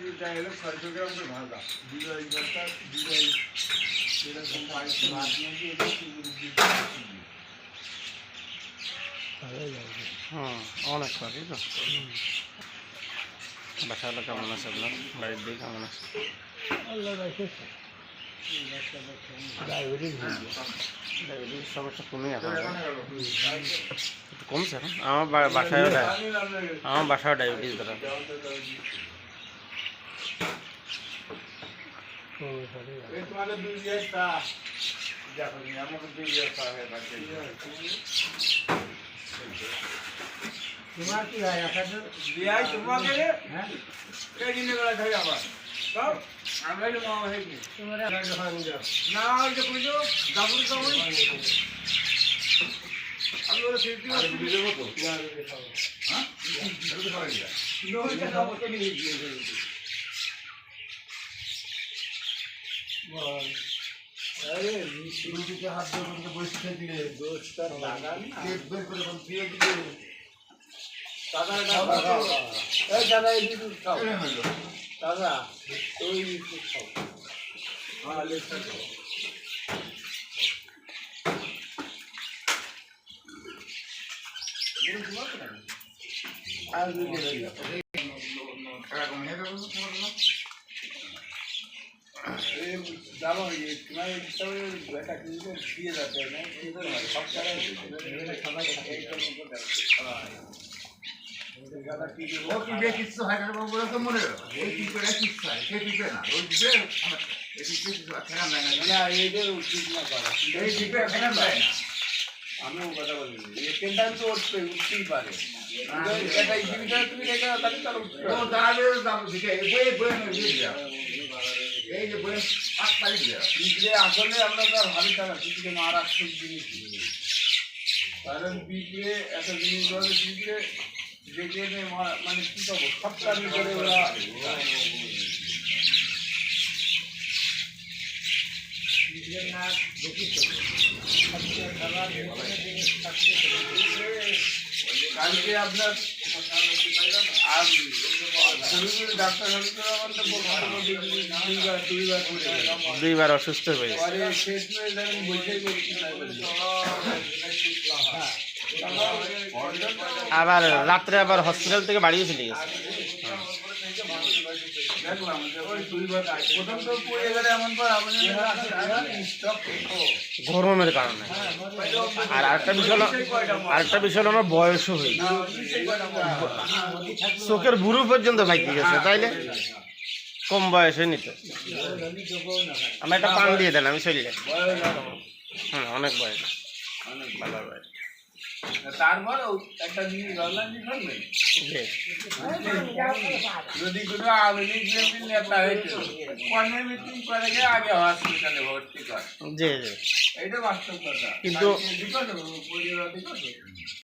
দিতে গেলে 600 গ্রাম করে ভাজা বিজয় ভর্তা বিজয় এরকম পাইছে মাছ নিয়ে এটা অনেক পাখি তো বাসাটা কেমন আছে আপনার বাড়ির দিকে কেমন আছে? ডায়াবেটিস সমস্যা কমে এখন একটু কমছে এখন আমার বাসায় ডায়াবেটিস ধরা তোমাদের দুই একটা দেখো আমার দুই একটা হয়ে থাকে তোমার কি হয় আকাশ বিয়াই তোমাকে হ্যাঁ এই দিনে বেলা খাই আবার সব আমরা যে মামা হই কি তোমরা না ওই যে কইছো গাবুর গাবুর আমি ওর ফিরতি আর ভিডিও মতো হ্যাঁ এটা তো খাওয়া যায় নোটা খাবো তো নিয়ে দিয়ে বল আরে রুটিতে হাত দিয়ে বসে দিলে দোস্ত লাগা না পেট বের করে বল দিয়ে দিলে দাদা এই দাদা এই দুধ খাও দাদা ওই দুধ খাও হ্যাঁ লেখা খাও আর দুধ जाओ ये तुम्हारे तो बेटा किनको दिए जाते हैं ना किधर है सब सारे मेरे खाना एकदम ज़्यादा चीज़ वो कि ये किस्सा है ना वो बोला तो मुझे ये चीज़ का किस्सा है ये चीज़ है ना वो चीज़ ये चीज़ अच्छा ना ना ये जो चीज़ ना करा ये चीज़ अच्छा ना আমি ও কথা বলি এই টেন্ডার তো উঠতেই পারে এটা এই জিনিসটা তুমি এটা তাহলে চলো ও দাঁড়াবে দাম দিকে এই বই নিয়ে যা এই যে বই পাঁচ তারিখ দেয়া বিজলে আসলে আমরা তো ভালো টাকা বিজলে মারাত্মক জিনিস কারণ বিজলে এত জিনিস ধরে বিজলে যেখানে মানে কি করবো সবটা করে ওরা বিজলে না দেখি কালকে আপনার আর দুইবার অসুস্থ হয়ে আবার রাত্রে আবার হসপিটাল থেকে বাড়িও চলে গেছে গরমের কারণে আর আরেকটা বিষয় আমার বয়সও হয়েছে চোখের বুড়ো পর্যন্ত ভাইকে গেছে তাইলে কম বয়সে নিতে আমি একটা পান দিয়ে দেন আমি চলে যাই হ্যাঁ অনেক বয়স ভালো বয়স তারপর একটা জিনিস যদি কোনো আধুনিক নেতা হয়েছে কর্মের মিটিং করে গিয়ে আগে হসপিটালে ভর্তি করে জি জি এইটা বাস্তব কথা কিন্তু